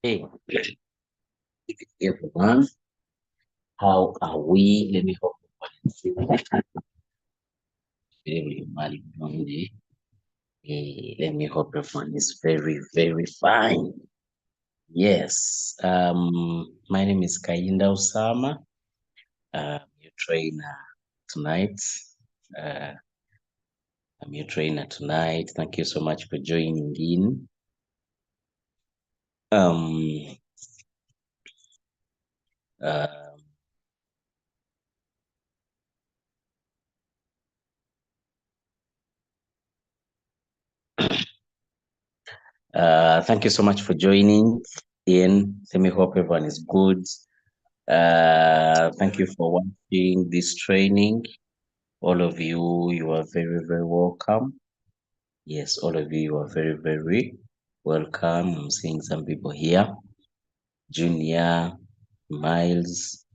Hey, everyone, how are we? Let me hope everyone let me hope everyone is very, very fine. Yes. My name is Kayinda Osama. Your trainer tonight. Uh, I'm your trainer tonight. Thank you so much for joining in. Um, uh, Thank you so much for joining in. Let me hope everyone is good. Thank you for watching this training. All of you, you are very, very welcome. Yes, all of you are very, very welcome. I'm seeing some people here. Junior, Miles,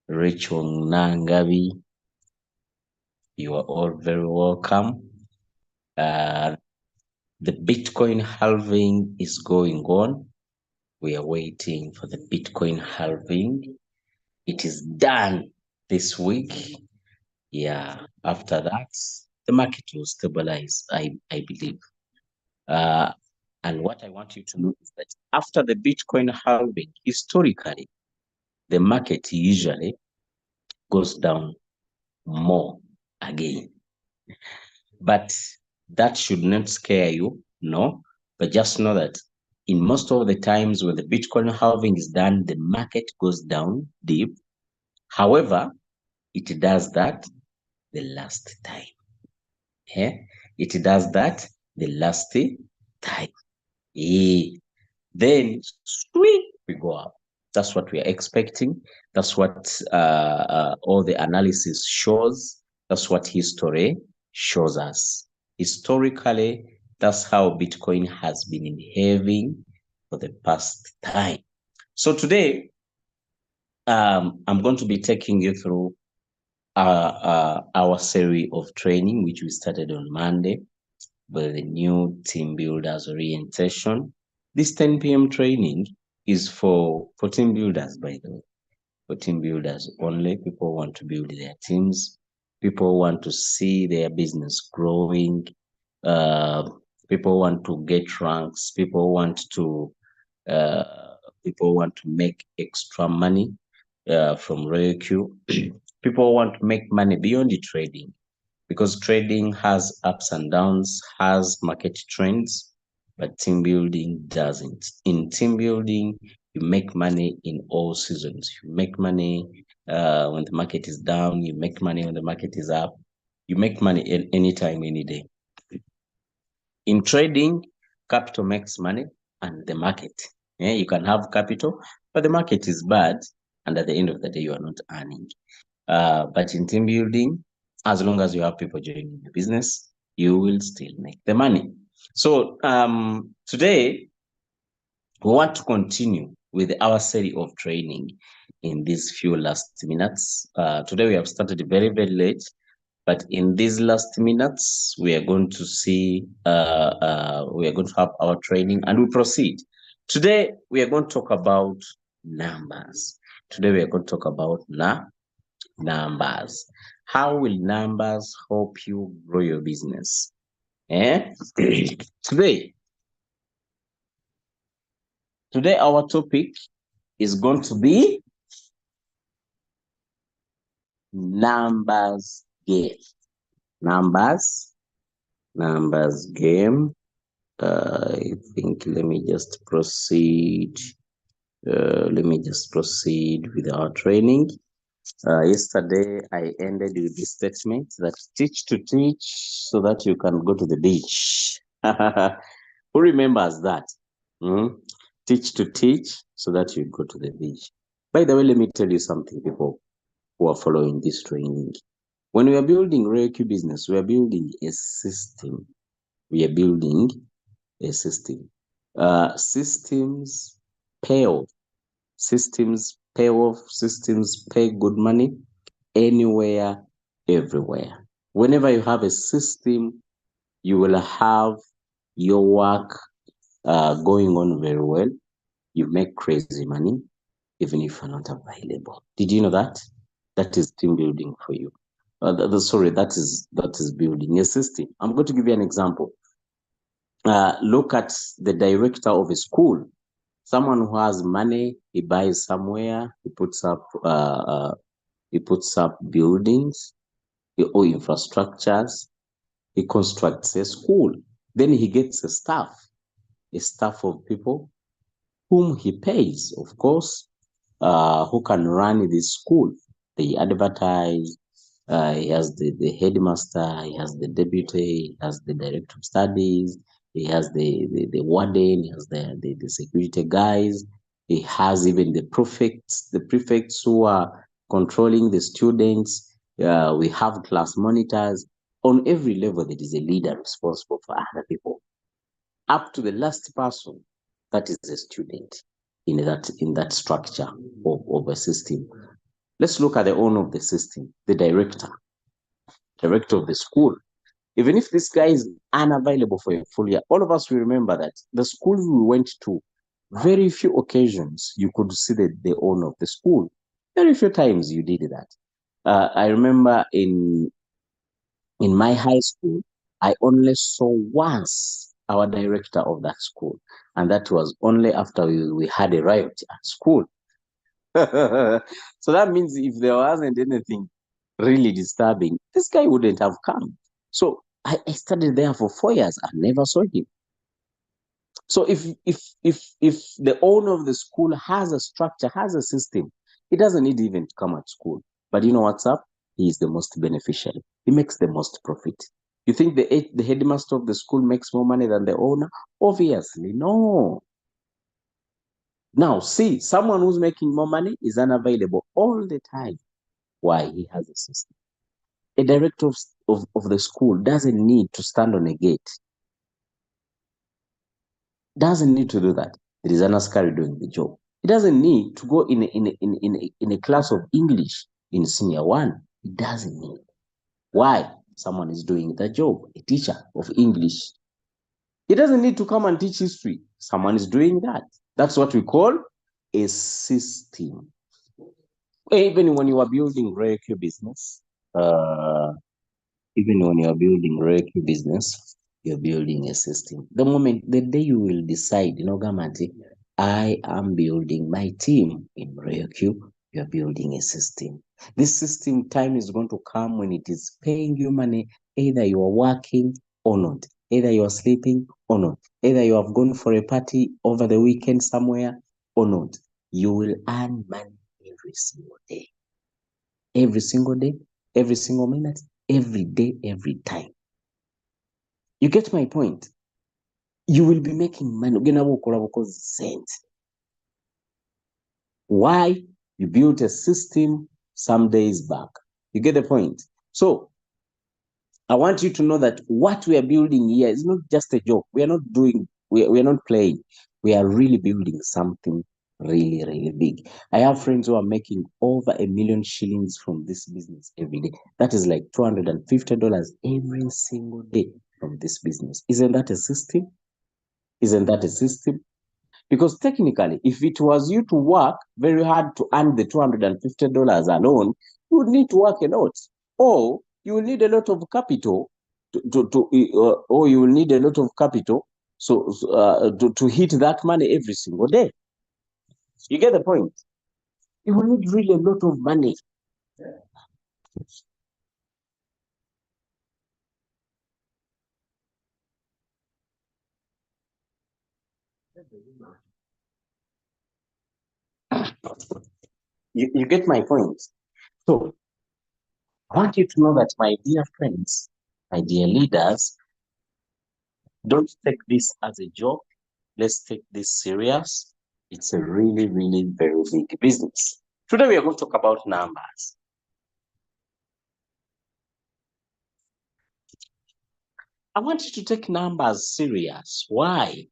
Rachel Nangabi, you are all very welcome. The Bitcoin halving is going on. We are waiting for the Bitcoin halving. It is done this week. Yeah, after that, the market will stabilize, I believe. And what I want you to know is that after the Bitcoin halving, historically, the market usually goes down more again. But that should not scare you, no. But just know that in most of the times when the Bitcoin halving is done, the market goes down deep. However, it does that the last time. Yeah? It does that the last time. Yeah. Then sweet, we go up. That's what we are expecting. That's what all the analysis shows. That's what history shows us. Historically, that's how Bitcoin has been behaving for the past time. So today, I'm going to be taking you through our series of training, which we started on Monday with the new team builders orientation. This 10 p.m. training is for team builders, by the way, for team builders only. People want to build their teams. People want to see their business growing. Uh, People want to get ranks. Uh, people want to make extra money from RareQ. People want to make money beyond the trading because trading has ups and downs, has market trends, but team building doesn't. In team building, you make money in all seasons. You make money when the market is down, you make money when the market is up, you make money anytime, any day. In trading, capital makes money and the market. Yeah, you can have capital, but the market is bad, and at the end of the day, you are not earning. But in team building, as long as you have people joining the business, you will still make the money. So today, we want to continue with our series of training in these few last minutes. Today, we have started very, very late. But in these last minutes, we are going to see, we are going to have our training and we proceed. Today, we are going to talk about numbers. Today, we are going to talk about numbers. How will numbers help you grow your business? Eh? Today, our topic is going to be numbers game. Numbers game. I think let me just proceed. Let me just proceed with our training. Yesterday, I ended with the statement that teach to teach so that you can go to the beach. Who remembers that? Teach to teach so that you go to the beach. By the way, let me tell you something, people who are following this training. When we are building RareQ business, we are building a system. We are building a system. Systems pay off. Systems pay off. Systems pay good money anywhere, everywhere. Whenever you have a system, you will have your work going on very well. you make crazy money even if you're not available. Did you know that? That is team building for you. Sorry, that is building a system. I'm going to give you an example. Look at the director of a school. Someone who has money, he buys somewhere, he puts up buildings or infrastructures, he constructs a school. Then he gets a staff of people whom he pays, of course, who can run this school. They advertise, he has the headmaster, he has the deputy, he has the director of studies, he has the warden, he has the security guys, he has even the prefects who are controlling the students. We have class monitors. On every level, there is a leader responsible for other people, up to the last person that is a student in that structure of a system. Let's look at the owner of the system, the director of the school. Even if this guy is unavailable for a full year, all of us will remember that the schools we went to, very few occasions you could see the owner of the school. Very few times you did that. I remember in my high school, I only saw once our director of that school, and that was only after we had a riot at school. So that means if there wasn't anything really disturbing, this guy wouldn't have come. So I studied there for 4 years. I never saw him. So if the owner of the school has a structure, has a system, he doesn't need even to come at school. But you know what's up? He is the most beneficiary. He makes the most profit. You think the headmaster of the school makes more money than the owner? Obviously, no. Now, see, someone who's making more money is unavailable all the time. Why? He has a system. A director of the school doesn't need to stand on a gate. Doesn't need to do that. There is an askari doing the job. He doesn't need to go in a class of English in senior one. He doesn't need. Why? Someone is doing the job. A teacher of English. He doesn't need to come and teach history. Someone is doing that. That's what we call a system. Even when you are building RareQ business, you're building a system. The day you will decide, Gamati, I am building my team in RareQ, you're building a system. This system time is going to come when it is paying you money, either you are working or not, either you are sleeping or not, either you have gone for a party over the weekend somewhere or not. You will earn money every single day. Every single day, every single minute, every day, every time. You get my point? You will be making money. Why? You built a system some days back. You get the point? So I want you to know that what we are building here is not just a joke. We are not playing. We are really building something really, really big. I have friends who are making over 1 million shillings from this business every day. That is like $250 every single day from this business. Isn't that a system? Isn't that a system? Because technically, if it was you to work very hard to earn the $250 alone, you would need to work a lot. Or you will need a lot of capital or you will need a lot of capital to hit that money every single day. You get the point? You will need really a lot of money. You get my point? So I want you to know that, my dear friends, my dear leaders, don't take this as a joke. Let's take this serious. It's a really, really very big business. Today we are going to talk about numbers. I want you to take numbers serious. Why?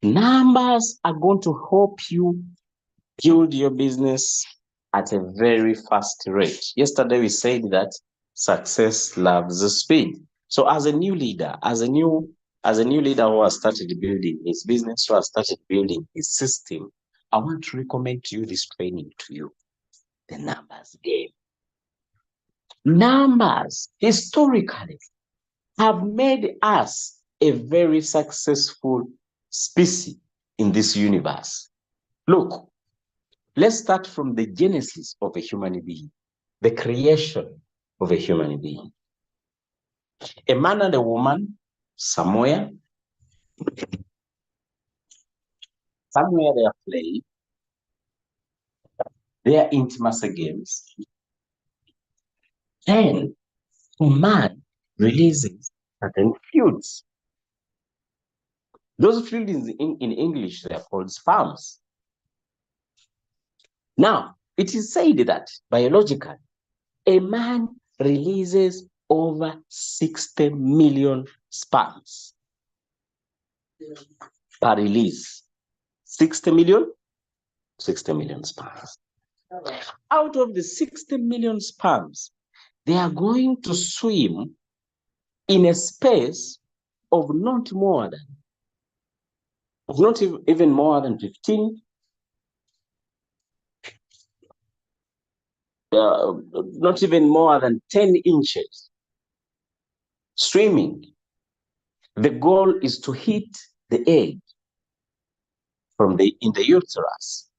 Numbers are going to help you build your business at a very fast rate. Yesterday we said that success loves speed. So as a new leader, as a new As a new leader who has started building his business, who has started building his system, I want to recommend to you this training to you, the numbers game. Numbers, historically, have made us a very successful species in this universe. Look, let's start from the genesis of a human being, the creation of a human being. A man and a woman, somewhere they are playing their intimacy games. Then a man releases certain fluids. Those fluids in English, they are called sperms. Now, it is said that biologically, a man releases over 60 million sperms per release. 60 million? 60 million sperms. Out of the 60 million sperms, they are going to swim in a space of not even more than 15, not even more than 10 inches swimming. The goal is to hit the egg in the uterus.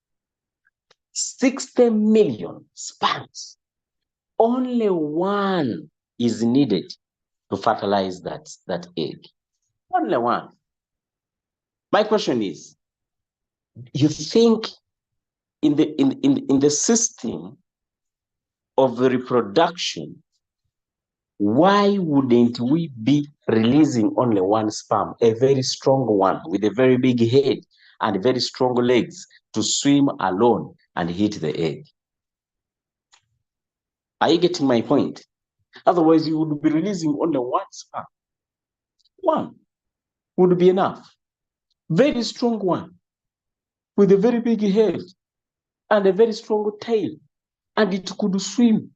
60 million sperms. Only one is needed to fertilize that egg. Only one. My question is, you think in the system of reproduction, why wouldn't we be releasing only one sperm, a very strong one with a very big head and very strong legs to swim alone and hit the egg? Are you getting my point? Otherwise, you would be releasing only one sperm. One would be enough. Very strong one with a very big head and a very strong tail, and it could swim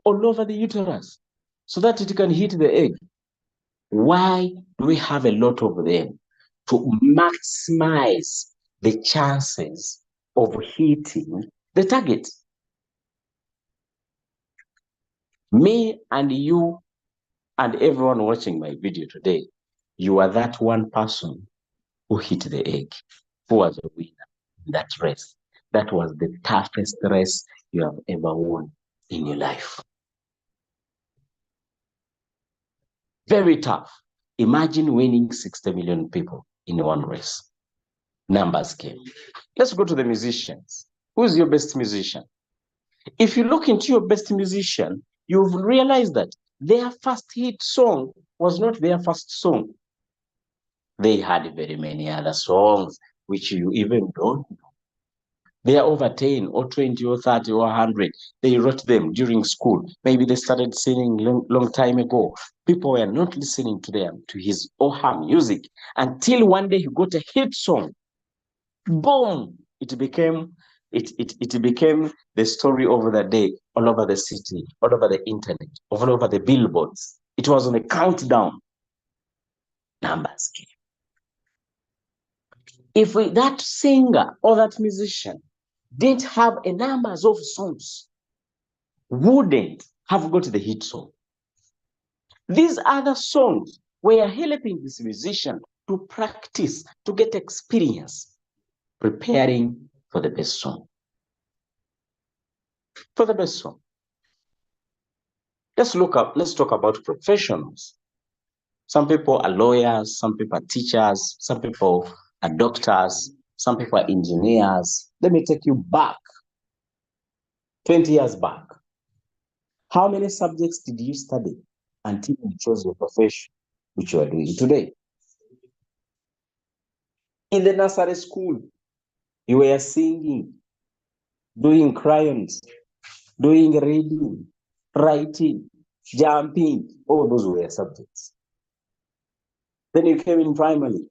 all over the uterus so that it can hit the egg. Why do we have a lot of them? To maximize the chances of hitting the target. Me and you and everyone watching my video today, you are that one person who hit the egg, who was a winner in that race. That was the toughest race you have ever won in your life. Very tough. Imagine winning 60 million people in one race. Numbers game. Let's go to the musicians. Who's your best musician? If you look into your best musician, you've realized that their first hit song was not their first song. They had very many other songs which you even don't know. They are over 10 or 20 or 30 or 100. They wrote them during school. Maybe they started singing long time ago. People were not listening to them, to his or her music, until one day he got a hit song. Boom! It became the story over the day, all over the city, all over the internet, all over the billboards. It was on a countdown. Numbers game. If that singer or that musician didn't have a numbers of songs, wouldn't have got the hit song. These other songs were helping this musician to practice, to get experience, preparing for the best song. For the best song. Let's talk about professionals. Some people are lawyers, some people are teachers, some people are doctors, some people are engineers. Let me take you back, 20 years back. How many subjects did you study until you chose your profession, which you are doing today? In the nursery school, you were singing, doing crayons, doing reading, writing, jumping, all those were subjects. Then you came in primary.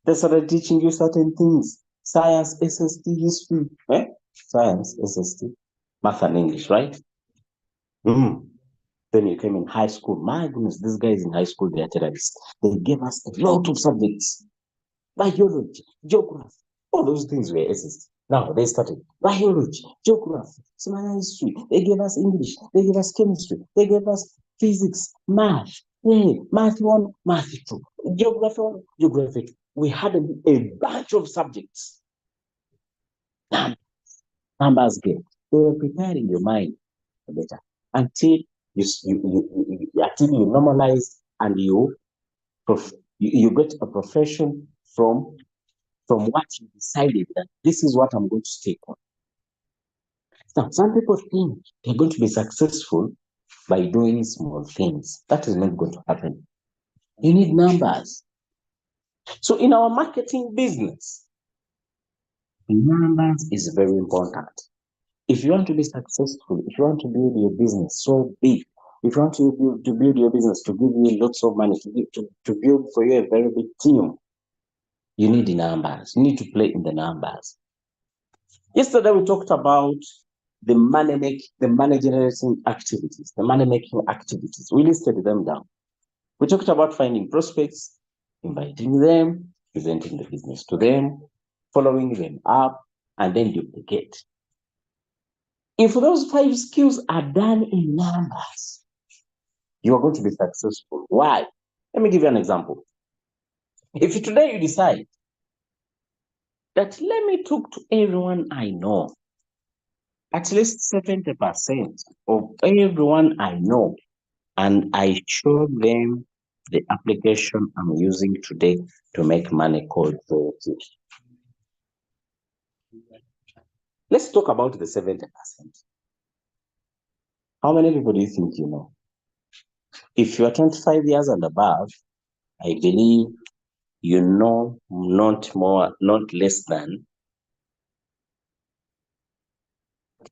They started teaching you certain things. Science, SST, history. Science, SST, math and English, right? Then you came in high school. My goodness, these guys in high school, they are terrorists. They gave us a lot of subjects. Biology, geography, all those things were S's. Now they started biology, geography, similar history. They gave us English, they gave us chemistry, they gave us physics, math. Hey, math one, math two, geography one, geography two. We had a bunch of subjects. Numbers game. They were preparing your mind for better until you normalize and you get a profession from what you decided that this is what I'm going to take on. Now, some people think they're going to be successful by doing small things. That is not going to happen. You need numbers. So in our marketing business, numbers is very important. If you want to be successful, if you want to build your business so big, if you want to build your business to give you lots of money, to build for you a very big team, you need the numbers. You need to play in the numbers. Yesterday, we talked about the money generating activities, the money making activities. We listed them down. We talked about finding prospects, inviting them, presenting the business to them, following them up, and then duplicate. If those 5 skills are done in numbers, you are going to be successful. Why? Let me give you an example. If today you decide that let me talk to everyone I know, at least 70% of everyone I know, and I show them the application I'm using today to make money called Voyager. Let's talk about the 70%. How many people do you think you know? If you are 25 years and above, I believe you know not less than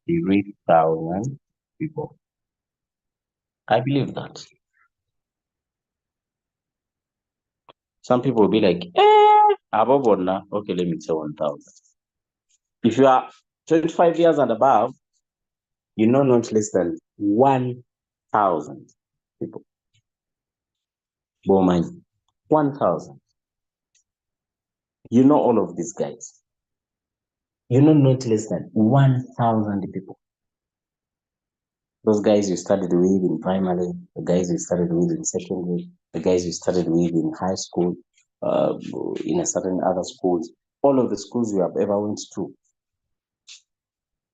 3,000 people. I believe that. Some people will be like, above or now, okay, let me say 1,000. If you are 25 years and above, you know not less than 1,000 people. Woman, 1,000. You know all of these guys. You know not less than 1,000 people. Those guys you studied with in primary, the guys you studied with in secondary, the guys you studied with in high school, in a certain other schools, all of the schools you have ever went to.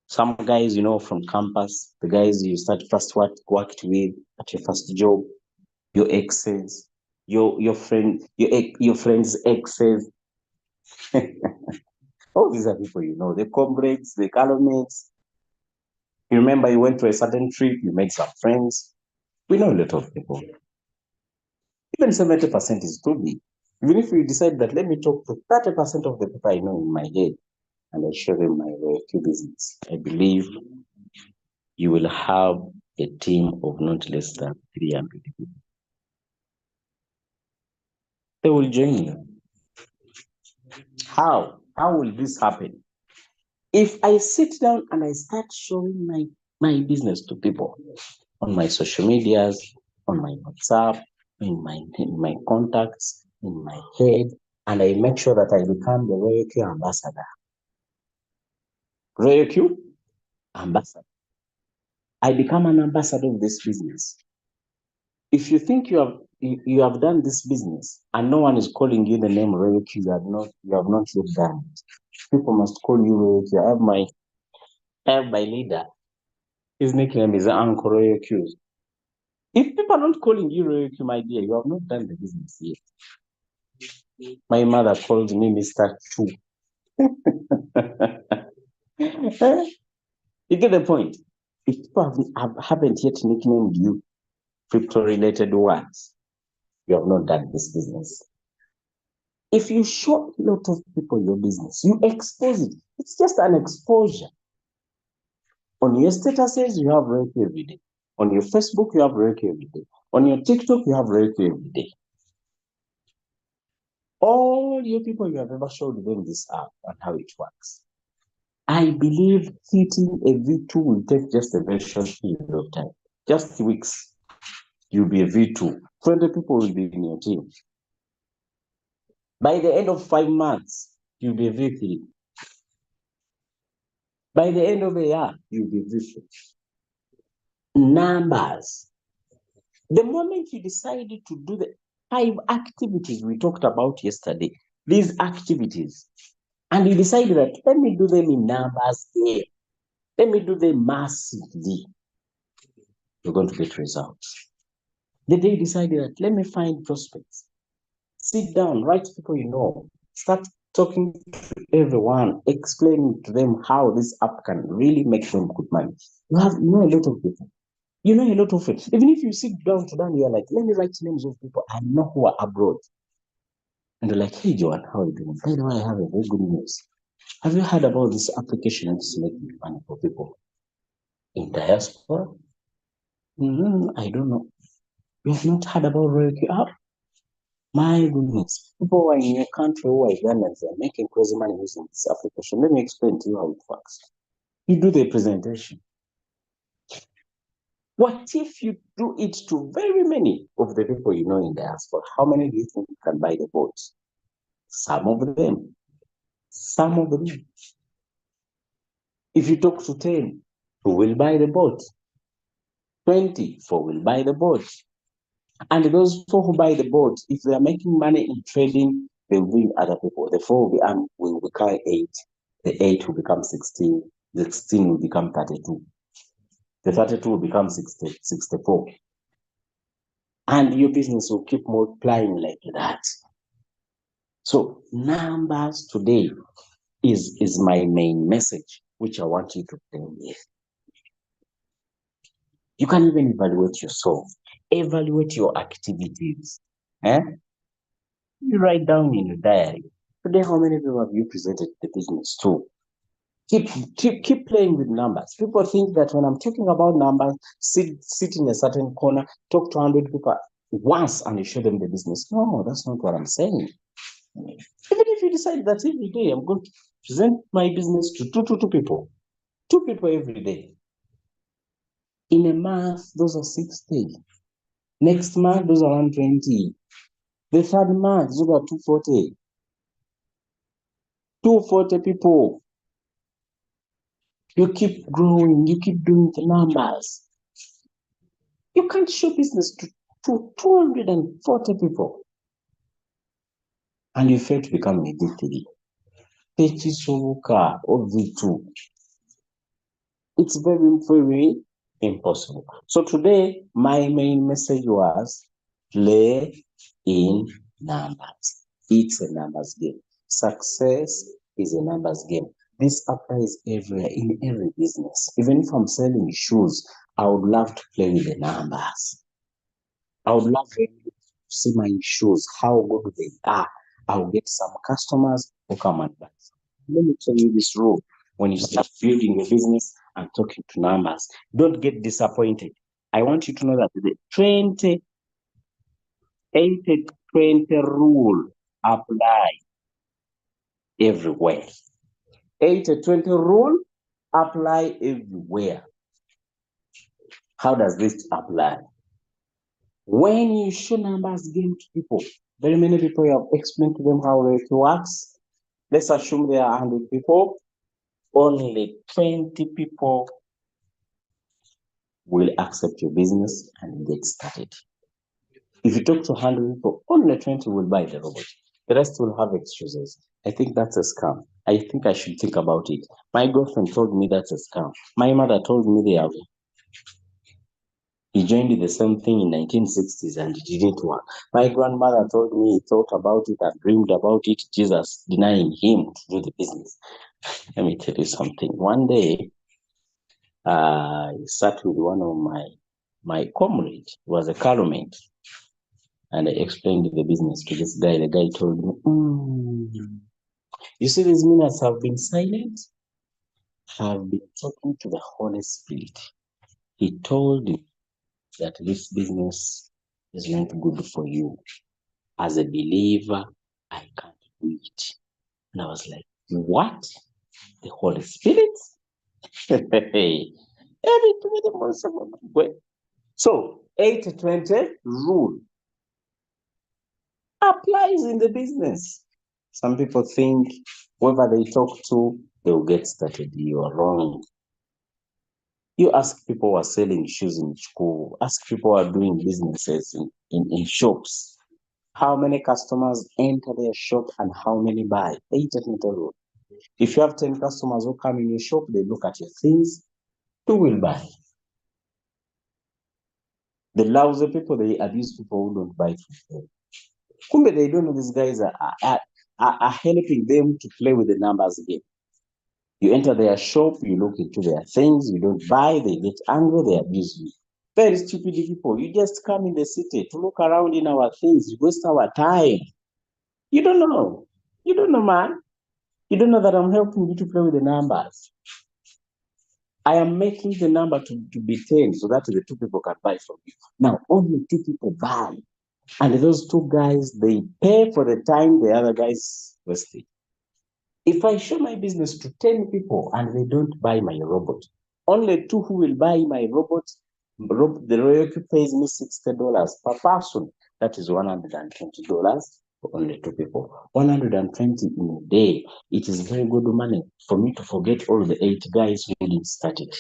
Some guys, you know, from campus, the guys you first worked with at your first job, your exes, your friends' exes. All these are people you know, the comrades, the colleagues. You remember you went to a certain trip, you made some friends. We know a lot of people. Even 70% is too big. Even if you decide that let me talk to 30% of the people I know in my head and I show them my Royalty business, I believe you will have a team of not less than 300 people. They will join you. How? How will this happen? If I sit down and I start showing my business to people on my social medias, on my WhatsApp, in my contacts, in my head, and I make sure that I become the Royalty ambassador. Royalty ambassador. I become an ambassador of this business. If you think you have done this business and no one is calling you the name Royalty, you have not yet done it. People must call you Royalty. I have my leader. His nickname is Uncle Royalty. If people are not calling you Royalty, my dear, you have not done the business yet. My mother calls me Mr. Chu. You get the point. If people haven't yet nicknamed you crypto-related words, you have not done this business. If you show a lot of people your business, you expose it. It's just an exposure. On your statuses, you have Royalty every day. On your Facebook, you have Royalty every day. On your TikTok, you have Royalty every day. All your people you have ever showed them this app and how it works. I believe hitting a V2 will take just a very short period of time, just weeks. You'll be a V2. 20 people will be in your team. By the end of 5 months, you'll be a V3. By the end of a year, you'll be V4. Numbers. The moment you decided to do the 5 activities we talked about yesterday, these activities, and you decided that let me do them in numbers here, let me do them massively, you're going to get results. The day you decided that let me find prospects, sit down, write to people you know, start talking to everyone, explaining to them how this app can really make them good money. You know a lot of people. You know a lot of it. Even if you sit down to them, you're like, let me write names of people I know who are abroad. And they're like, hey, Joan, how are you doing? By the way, I have a very good news. Have you heard about this application that's making money for people in diaspora? I don't know. You have not heard about Royalty App? My goodness. People who are in your country who are Ugandans, they're making crazy money using this application. Let me explain to you how it works. You do the presentation. What if you do it to very many of the people you know in diaspora? How many do you think can buy the boat? Some of them. Some of them. If you talk to 10, who will buy the boat? 20, 4 will buy the boat. And those 4 who buy the boat, if they are making money in trading, they will bring other people. The 4 will become 8. The 8 will become 16. The 16 will become 32. The 32 will become 60, 64. And your business will keep multiplying like that. So numbers today is my main message, which I want you to play with. You can even evaluate yourself, evaluate your activities. You write down in your diary. Today, how many people have you presented the business to? Keep playing with numbers. People think that when I'm talking about numbers, sit in a certain corner, talk to 100 people once and you show them the business. No, that's not what I'm saying. Even if you decide that every day I'm going to present my business to two people, 2 people every day. In a month, those are 60. Next month, those are 120. The third month, those are 240. 240 people. You keep growing, you keep doing the numbers. You can't show business to 240 people and you fail to become a V3. Pechisobuka or V2. It's very, very impossible. So today, my main message was play in numbers. It's a numbers game. Success is a numbers game. This applies everywhere, in every business. Even if I'm selling shoes, I would love to play with the numbers. I would love to see my shoes, how good they are. I'll get some customers who come and buy. Let me tell you this rule. When you start building a business and talking to numbers, don't get disappointed. I want you to know that the 20, 80, 20 rule apply everywhere. 80, 20 rule apply everywhere. How does this apply? When you show numbers game to people, very many people you have explained to them how it works. Let's assume there are 100 people. Only 20 people will accept your business and get started. If you talk to 100 people, only 20 will buy the robot. The rest will have excuses. I think that's a scam. I think I should think about it. My girlfriend told me that's a scam. My mother told me they have. He joined the same thing in 1960s and it didn't work. My grandmother told me he thought about it and dreamed about it, Jesus denying him to do the business. Let me tell you something. One day, I sat with one of my comrades, who was a calumet, and I explained the business to this guy. The guy told me, you see, these minutes have been silent. Have been talking to the Holy Spirit. He told me that this business is not good for you. As a believer, I can't do it. And I was like, what? The Holy Spirit? So 80-20 rule applies in the business. Some people think whoever they talk to, they will get started. You are wrong. You ask people who are selling shoes in school, ask people who are doing businesses in shops. How many customers enter their shop and how many buy? 80-20 rule. If you have 10 customers who come in your shop, they look at your things, who will buy? The lousy people, they abuse people who don't buy from them. Kumbe, they don't know these guys are helping them to play with the numbers game. You enter their shop, you look into their things, you don't buy, they get angry, they abuse you. Very stupid people. You just come in the city to look around in our things, you waste our time. You don't know. You don't know, man. You don't know that I'm helping you to play with the numbers. I am making the number to be 10 so that the two people can buy from you. Now, only two people buy. And those two guys, they pay for the time the other guys wasted. If I show my business to 10 people and they don't buy my robot, only two who will buy my robot, the royalty pays me $60 per person. That is $120 for only two people. 120 in a day. It is very good money for me to forget all the 8 guys who didn't start it.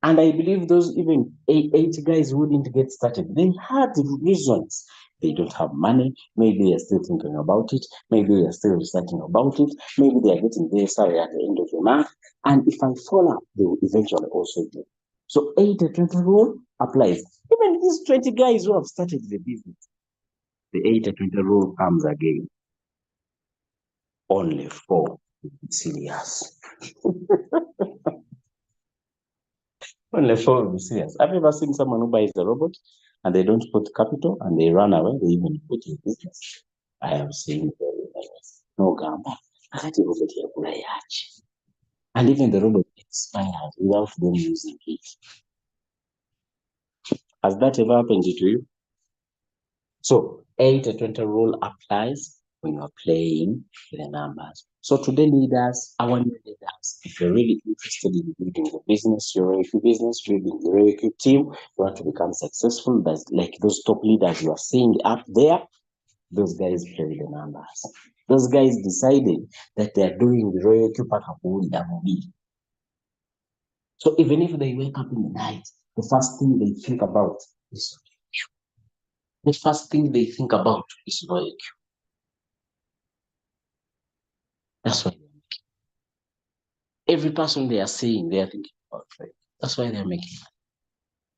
And I believe those even eight guys wouldn't get started. They had reasons. They don't have money. Maybe they're still thinking about it. Maybe they're still researching about it. Maybe they're getting their salary at the end of the month. And if I fall up, they will eventually also do. So 80-20 rule applies. Even these 20 guys who have started the business, the 80-20 rule comes again. Only 4 serious. Only 4 will be serious. Have you ever seen someone who buys a robot and they don't put capital and they run away? They even put in business. I have seen very nice. No gamba. And even the robot expires without them using it. Has that ever happened to you? So 80-20 rule applies when you're playing the numbers. So today, leaders, our new leaders, if you're really interested in building the business, your Reiki business, building the Reiki team, you want to become successful, that's like those top leaders you are seeing up there, those guys play the numbers. Those guys decided that they're doing the Reiki Pakapundi. So even if they wake up in the night, the first thing they think about is Reiki. That's why every person they are seeing, they are thinking about trade. That's why they're making money.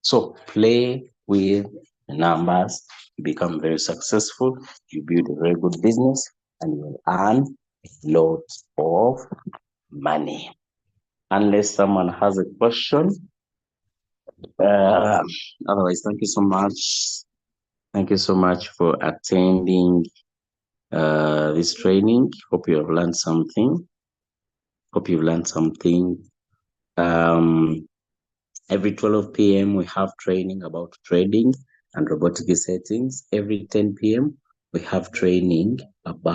So play with the numbers, you become very successful, you build a very good business, and you will earn a lot of money. Unless someone has a question. Otherwise, thank you so much. Thank you so much for attending this training. Hope you have learned something. Every 12 p.m. we have training about trading and robotic settings. Every 10 p.m. we have training about